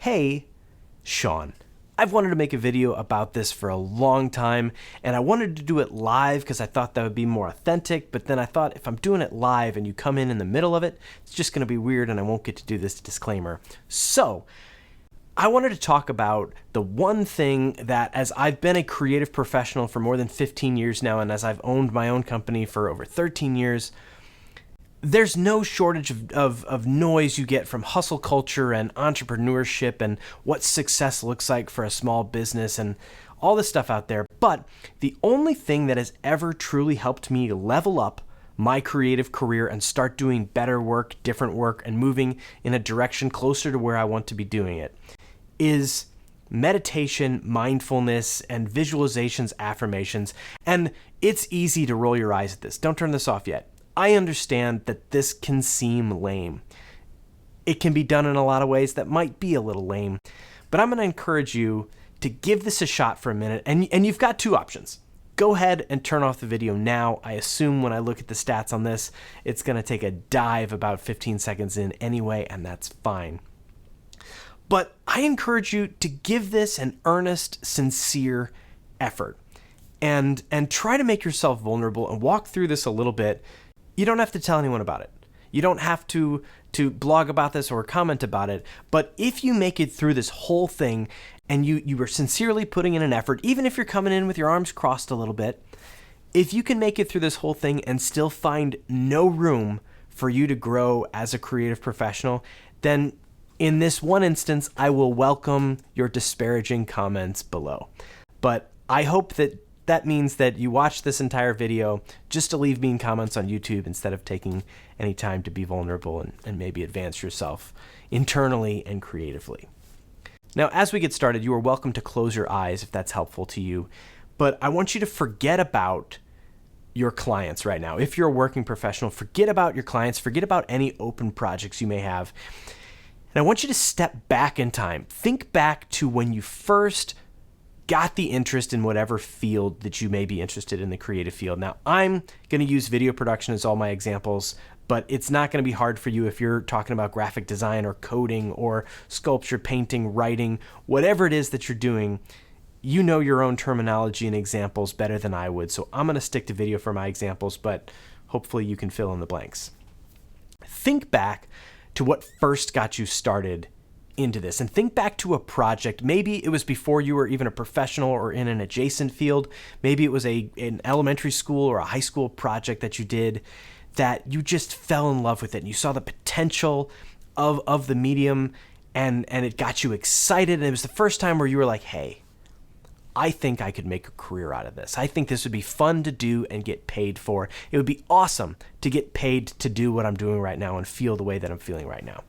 Hey, Sean. I've wanted to make a video about this for a long time, and I wanted to do it live because I thought that would be more authentic, but then I thought if I'm doing it live and you come in the middle of it, it's just going to be weird and I won't get to do this disclaimer. So, I wanted to talk about the one thing that, as I've been a creative professional for more than 15 years now, and as I've owned my own company for over 13 years, there's no shortage of noise you get from hustle culture and entrepreneurship and what success looks like for a small business and all this stuff out there. But the only thing that has ever truly helped me level up my creative career and start doing better work, different work, and moving in a direction closer to where I want to be doing it is meditation, mindfulness, and visualizations, affirmations. And it's easy to roll your eyes at this. Don't turn this off yet. I understand that this can seem lame. It can be done in a lot of ways that might be a little lame, but I'm going to encourage you to give this a shot for a minute, and you've got two options. Go ahead and turn off the video now. I assume when I look at the stats on this, it's going to take a dive about 15 seconds in anyway, and that's fine. But I encourage you to give this an earnest, sincere effort and try to make yourself vulnerable and walk through this a little bit. You don't have to tell anyone about it. You don't have to blog about this or comment about it. But if you make it through this whole thing and you are sincerely putting in an effort, even if you're coming in with your arms crossed a little bit, if you can make it through this whole thing and still find no room for you to grow as a creative professional, then in this one instance, I will welcome your disparaging comments below. But I hope that means that you watch this entire video just to leave mean comments on YouTube instead of taking any time to be vulnerable and maybe advance yourself internally and creatively. Now, as we get started, you are welcome to close your eyes if that's helpful to you, but I want you to forget about your clients right now. If you're a working professional, forget about your clients, forget about any open projects you may have. And I want you to step back in time. Think back to when you first got the interest in whatever field that you may be interested in the creative field. Now, I'm going to use video production as all my examples, but it's not going to be hard for you if you're talking about graphic design or coding or sculpture, painting, writing, whatever it is that you're doing. You know your own terminology and examples better than I would, so I'm going to stick to video for my examples, but hopefully you can fill in the blanks. Think back to what first got you started into this, and think back to a project. Maybe it was before you were even a professional or in an adjacent field. Maybe it was an elementary school or a high school project that you did that you just fell in love with it and you saw the potential of the medium and it got you excited, and it was the first time where you were like, hey, I think I could make a career out of this. I think this would be fun to do and get paid for. It would be awesome to get paid to do what I'm doing right now and feel the way that I'm feeling right now.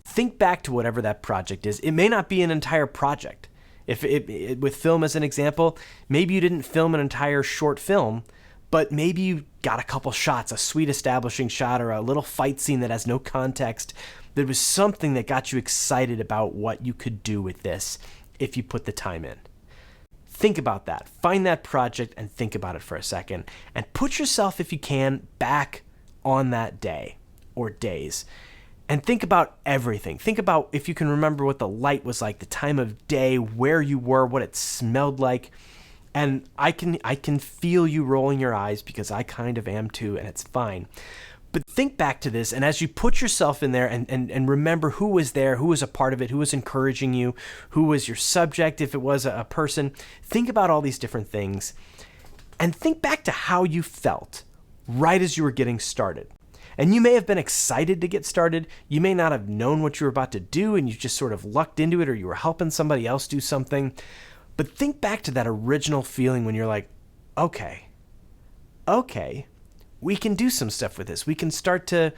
Think back to whatever that project is. It may not be an entire project. With film as an example, maybe you didn't film an entire short film, but maybe you got a couple shots, a sweet establishing shot or a little fight scene that has no context. There was something that got you excited about what you could do with this if you put the time in. Think about that. Find that project and think about it for a second. And put yourself, if you can, back on that day or days. And think about everything. Think about if you can remember what the light was like, the time of day, where you were, what it smelled like. And I can feel you rolling your eyes because I kind of am too, and it's fine. But think back to this, and as you put yourself in there and remember who was there, who was a part of it, who was encouraging you, who was your subject, if it was a person, think about all these different things. And think back to how you felt right as you were getting started. And you may have been excited to get started. You may not have known what you were about to do and you just sort of lucked into it, or you were helping somebody else do something. But think back to that original feeling when you're like, okay, we can do some stuff with this. We can start to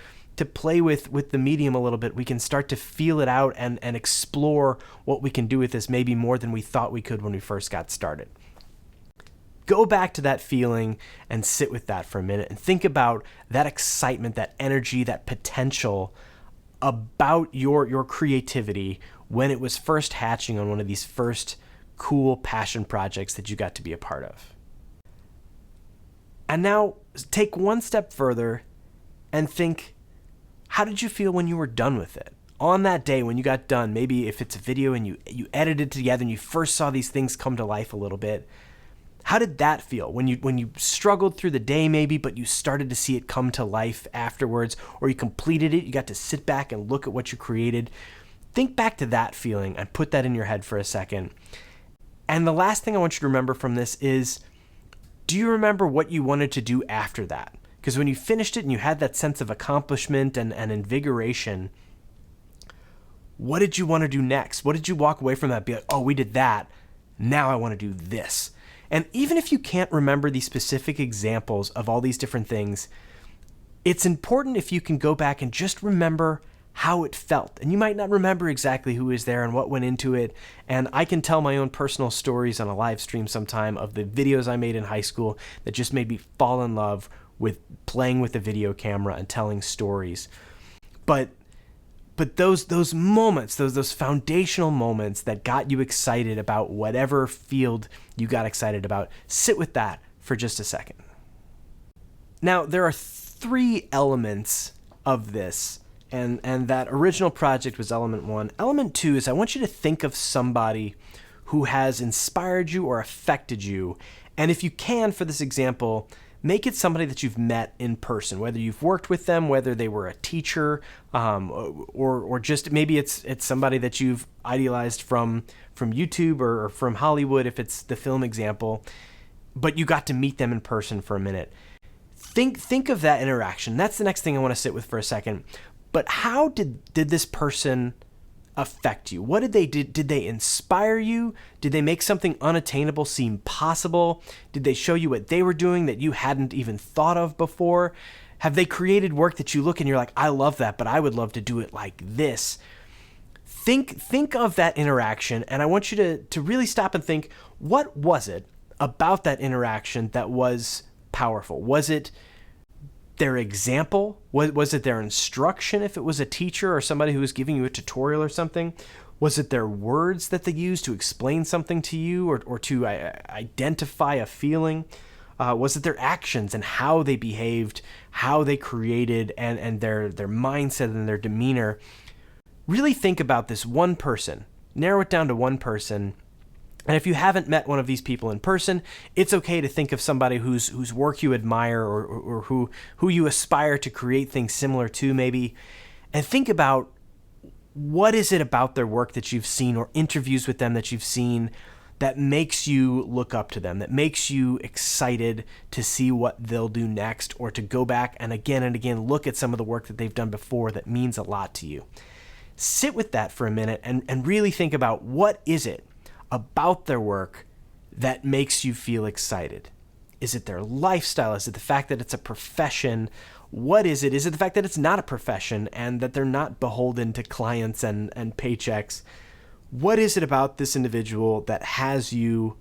play with the medium a little bit. We can start to feel it out and explore what we can do with this, maybe more than we thought we could when we first got started. Go back to that feeling and sit with that for a minute and think about that excitement, that energy, that potential about your creativity when it was first hatching on one of these first cool passion projects that you got to be a part of. And now take one step further and think, how did you feel when you were done with it? on that day when you got done, maybe if it's a video and you edited together and you first saw these things come to life a little bit, how did that feel when you struggled through the day maybe, but you started to see it come to life afterwards, or you completed it, you got to sit back and look at what you created? Think back to that feeling and put that in your head for a second. And the last thing I want you to remember from this is, do you remember what you wanted to do after that? Because when you finished it and you had that sense of accomplishment and invigoration, what did you want to do next? What did you walk away from that? Be like, oh, we did that. Now I want to do this. And even if you can't remember these specific examples of all these different things, it's important if you can go back and just remember how it felt. And you might not remember exactly who was there and what went into it. And I can tell my own personal stories on a live stream sometime of the videos I made in high school that just made me fall in love with playing with a video camera and telling stories. But those moments, those foundational moments that got you excited about whatever field you got excited about, sit with that for just a second. Now, there are 3 elements of this, and that original project was element 1. Element 2 is I want you to think of somebody who has inspired you or affected you. And if you can, for this example, make it somebody that you've met in person, whether you've worked with them, whether they were a teacher, or just maybe it's somebody that you've idealized from YouTube or from Hollywood, if it's the film example, but you got to meet them in person for a minute. Think of that interaction. That's the next thing I want to sit with for a second. But how did this person affect you? What did they do? Did they inspire you? Did they make something unattainable seem possible? Did they show you what they were doing that you hadn't even thought of before? Have they created work that you look and you're like, I love that, but I would love to do it like this? Think of that interaction, and I want you to really stop and think, what was it about that interaction that was powerful? Was it their example? Was it their instruction if it was a teacher or somebody who was giving you a tutorial or something? Was it their words that they used to explain something to you or to identify a feeling? Was it their actions and how they behaved, how they created, and their mindset and their demeanor? Really think about this one person. Narrow it down to one person. And if you haven't met one of these people in person, it's okay to think of somebody whose work you admire or who you aspire to create things similar to maybe. And think about, what is it about their work that you've seen or interviews with them that you've seen that makes you look up to them, that makes you excited to see what they'll do next, or to go back and again look at some of the work that they've done before that means a lot to you. Sit with that for a minute and really think about, what is it about their work that makes you feel excited? Is it their lifestyle? Is it the fact that it's a profession? What is it? Is it the fact that it's not a profession and that they're not beholden to clients and paychecks? What is it about this individual that has you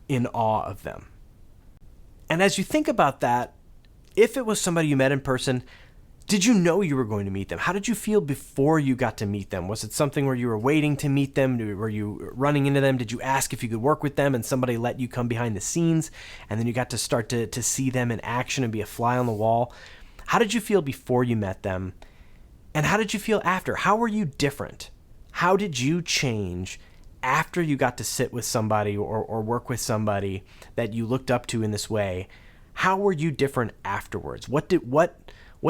in awe of them? And as you think about that, if it was somebody you met in person, did you know you were going to meet them? How did you feel before you got to meet them? Was it something where you were waiting to meet them? Were you running into them? Did you ask if you could work with them and somebody let you come behind the scenes and then you got to start to see them in action and be a fly on the wall? How did you feel before you met them? And how did you feel after? How were you different? How did you change after you got to sit with somebody or work with somebody that you looked up to in this way? How were you different afterwards? What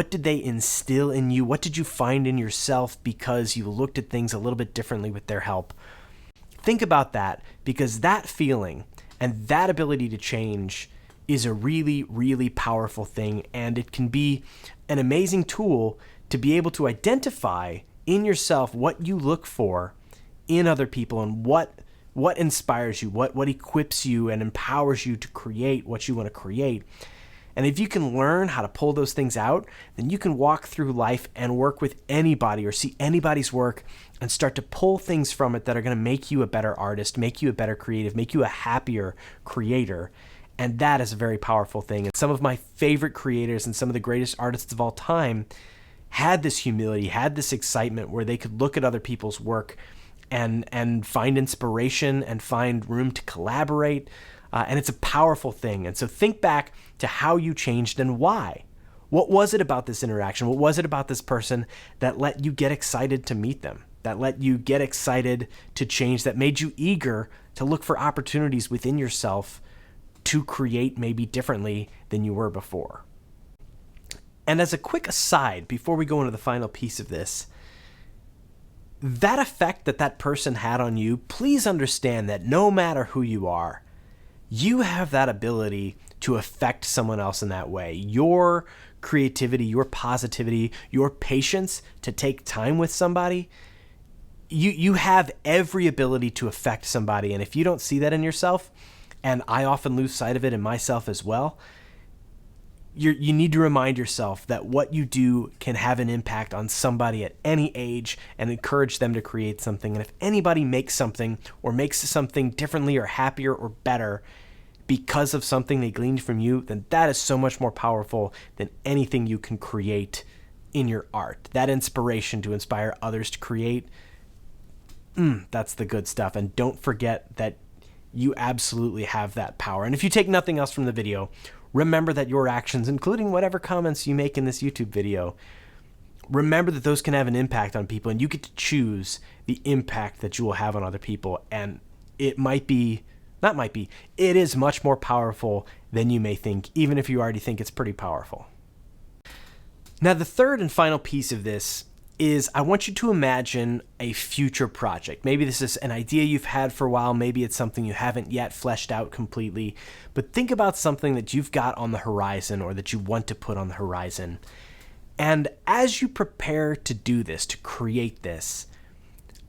did they instill in you? What did you find in yourself because you looked at things a little bit differently with their help? Think about that, because that feeling and that ability to change is a really, really powerful thing, and it can be an amazing tool to be able to identify in yourself what you look for in other people and what inspires you, what equips you and empowers you to create what you want to create. And if you can learn how to pull those things out, then you can walk through life and work with anybody or see anybody's work and start to pull things from it that are going to make you a better artist, make you a better creative, make you a happier creator. And that is a very powerful thing. And some of my favorite creators and some of the greatest artists of all time had this humility, had this excitement where they could look at other people's work and find inspiration and find room to collaborate. And it's a powerful thing. And so think back to how you changed and why. What was it about this interaction? What was it about this person that let you get excited to meet them? That let you get excited to change, that made you eager to look for opportunities within yourself to create maybe differently than you were before? And as a quick aside, before we go into the final piece of this, that effect that that person had on you, please understand that no matter who you are, you have that ability to affect someone else in that way. Your creativity, your positivity, your patience to take time with somebody, you have every ability to affect somebody. And if you don't see that in yourself, and I often lose sight of it in myself as well, you need to remind yourself that what you do can have an impact on somebody at any age and encourage them to create something. And if anybody makes something or makes something differently or happier or better because of something they gleaned from you, then that is so much more powerful than anything you can create in your art. That inspiration to inspire others to create, that's the good stuff. And don't forget that you absolutely have that power. And if you take nothing else from the video, remember that your actions, including whatever comments you make in this YouTube video, remember that those can have an impact on people, and you get to choose the impact that you will have on other people. And it is much more powerful than you may think, even if you already think it's pretty powerful. Now, the third and final piece of this is I want you to imagine a future project. Maybe this is an idea you've had for a while. Maybe it's something you haven't yet fleshed out completely. But think about something that you've got on the horizon or that you want to put on the horizon. And as you prepare to do this, to create this,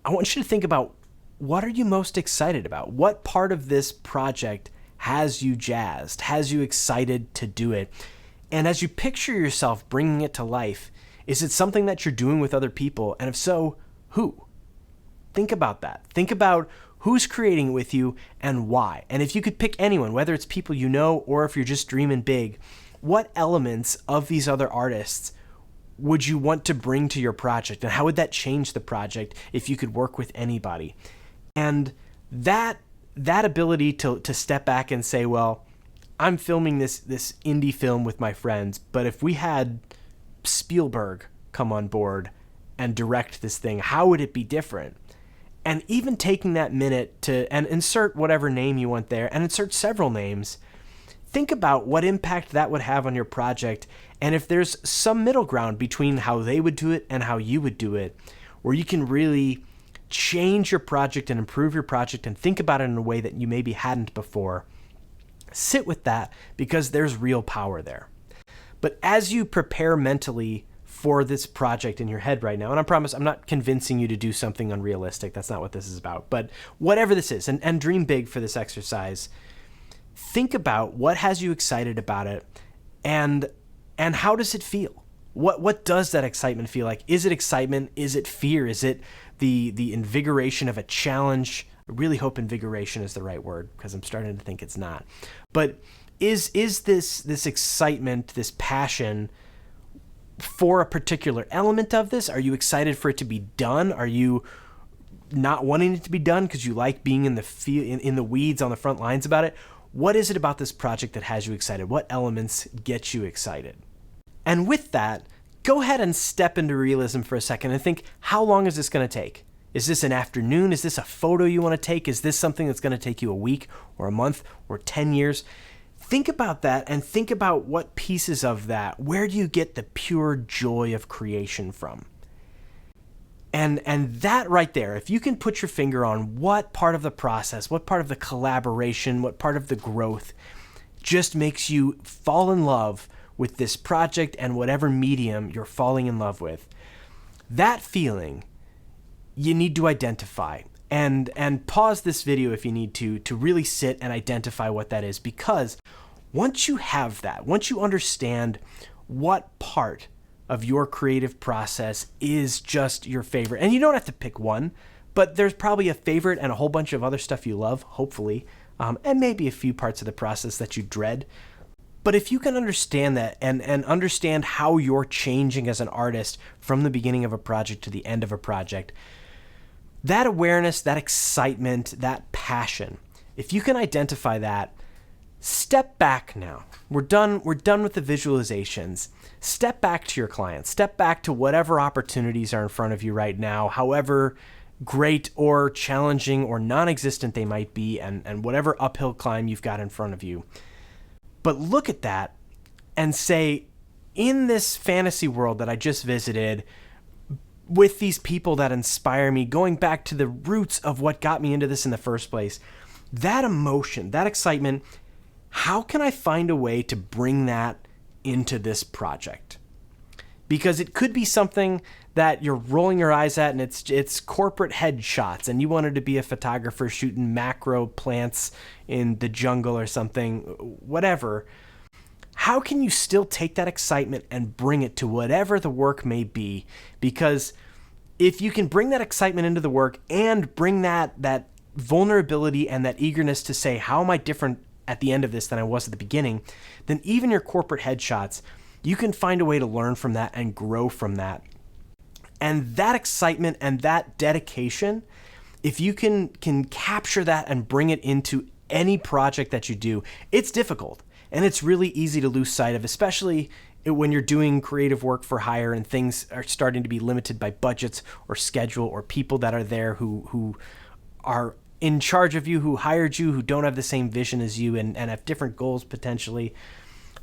I want you to think about, what are you most excited about? What part of this project has you jazzed, has you excited to do it? And as you picture yourself bringing it to life, is it something that you're doing with other people? And if so, who? Think about that. Think about who's creating it with you and why. And if you could pick anyone, whether it's people you know or if you're just dreaming big, what elements of these other artists would you want to bring to your project? And how would that change the project if you could work with anybody? And that ability to step back and say, well, I'm filming this indie film with my friends, but if we had Spielberg come on board and direct this thing, how would it be different? And even taking that minute and insert whatever name you want there, and insert several names, think about what impact that would have on your project, and if there's some middle ground between how they would do it and how you would do it, where you can really change your project and improve your project and think about it in a way that you maybe hadn't before. Sit with that, because there's real power there. But as you prepare mentally for this project in your head right now, and I promise I'm not convincing you to do something unrealistic. That's not what this is about. But whatever this is, and dream big for this exercise, think about what has you excited about it, and how does it feel? What does that excitement feel like? Is it excitement? Is it fear? Is it the invigoration of a challenge? I really hope invigoration is the right word, because I'm starting to think it's not. But is this excitement, this passion for a particular element of this? Are you excited for it to be done? Are you not wanting it to be done because you like being in the weeds on the front lines about it? What is it about this project that has you excited? What elements get you excited? And with that, go ahead and step into realism for a second and think, how long is this going to take? Is this an afternoon? Is this a photo you want to take? Is this something that's going to take you a week or a month or 10 years? Think about that, and think about what pieces of that, where do you get the pure joy of creation from? And that right there, if you can put your finger on what part of the process, what part of the collaboration, what part of the growth just makes you fall in love with this project and whatever medium you're falling in love with, that feeling you need to identify. And pause this video if you need to really sit and identify what that is, because once you have that, once you understand what part of your creative process is just your favorite, and you don't have to pick one, but there's probably a favorite and a whole bunch of other stuff you love, hopefully, and maybe a few parts of the process that you dread. But if you can understand that and understand how you're changing as an artist from the beginning of a project to the end of a project, that awareness, that excitement, that passion, if you can identify that, Step back now. We're done with the visualizations. Step back to your clients. Step back to whatever opportunities are in front of you right now, however great or challenging or non-existent they might be, and whatever uphill climb you've got in front of you. But look at that and say, in this fantasy world that I just visited, with these people that inspire me, going back to the roots of what got me into this in the first place, that emotion, that excitement, how can I find a way to bring that into this project? Because it could be something that you're rolling your eyes at, and it's corporate headshots, and you wanted to be a photographer shooting macro plants in the jungle or something, whatever. How can you still take that excitement and bring it to whatever the work may be? Because if you can bring that excitement into the work and bring that vulnerability and that eagerness to say, how am I different at the end of this than I was at the beginning, then even your corporate headshots, you can find a way to learn from that and grow from that. And that excitement and that dedication, if you can capture that and bring it into any project that you do, it's difficult. And it's really easy to lose sight of, especially when you're doing creative work for hire and things are starting to be limited by budgets or schedule or people that are there who are in charge of you, who hired you, who don't have the same vision as you and have different goals potentially.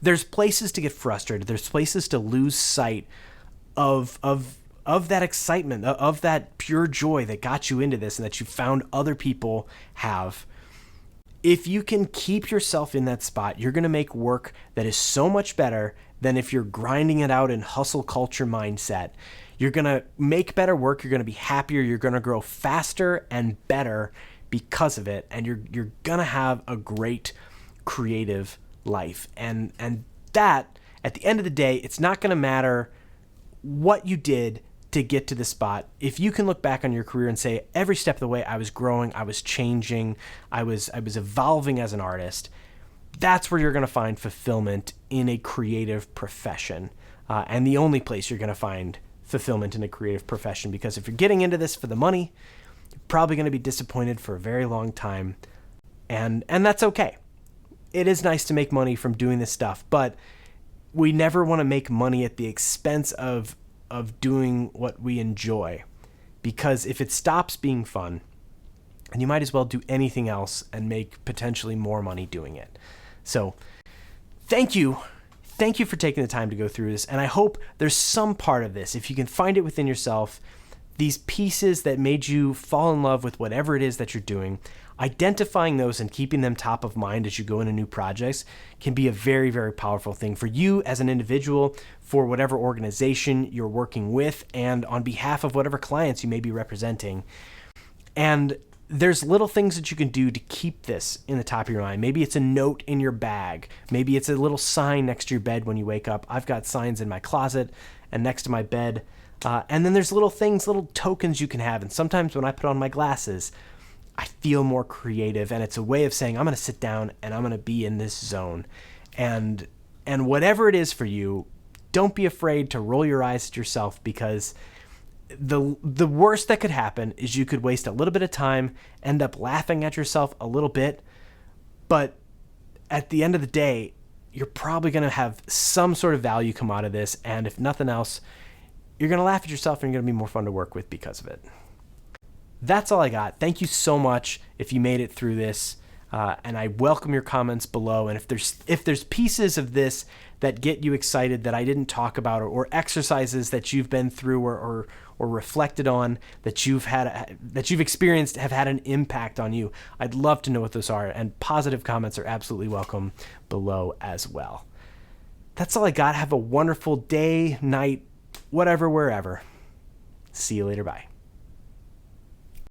There's places to get frustrated. There's places to lose sight of that excitement, of that pure joy that got you into this and that you found other people have. If you can keep yourself in that spot, you're going to make work that is so much better than if you're grinding it out in hustle culture mindset. You're going to make better work. You're going to be happier. You're going to grow faster and better because of it. And you're going to have a great creative life. And that, at the end of the day, it's not going to matter what you did to get to the spot. If you can look back on your career and say, every step of the way I was growing, I was changing, I was evolving as an artist, that's where you're going to find fulfillment in a creative profession. And the only place you're going to find fulfillment in a creative profession, because if you're getting into this for the money, you're probably going to be disappointed for a very long time. And that's okay. It is nice to make money from doing this stuff, but we never want to make money at the expense of doing what we enjoy, because if it stops being fun, and you might as well do anything else and make potentially more money doing it. So thank you for taking the time to go through this, and I hope there's some part of this, if you can find it within yourself, these pieces that made you fall in love with whatever it is that you're doing, identifying those and keeping them top of mind as you go into new projects can be a very, very powerful thing for you as an individual, for whatever organization you're working with, and on behalf of whatever clients you may be representing. And there's little things that you can do to keep this in the top of your mind. Maybe it's a note in your bag. Maybe it's a little sign next to your bed when you wake up. I've got signs in my closet and next to my bed. And then there's little things, little tokens you can have. And sometimes when I put on my glasses, I feel more creative, and it's a way of saying, I'm going to sit down and I'm going to be in this zone. And whatever it is for you, don't be afraid to roll your eyes at yourself, because the worst that could happen is you could waste a little bit of time, end up laughing at yourself a little bit, but at the end of the day, you're probably going to have some sort of value come out of this, and if nothing else, you're going to laugh at yourself and you're going to be more fun to work with because of it. That's all I got. Thank you so much if you made it through this, and I welcome your comments below. And if there's pieces of this that get you excited that I didn't talk about, or exercises that you've been through or reflected on that you've experienced have had an impact on you, I'd love to know what those are. And positive comments are absolutely welcome below as well. That's all I got. Have a wonderful day, night, whatever, wherever. See you later. Bye.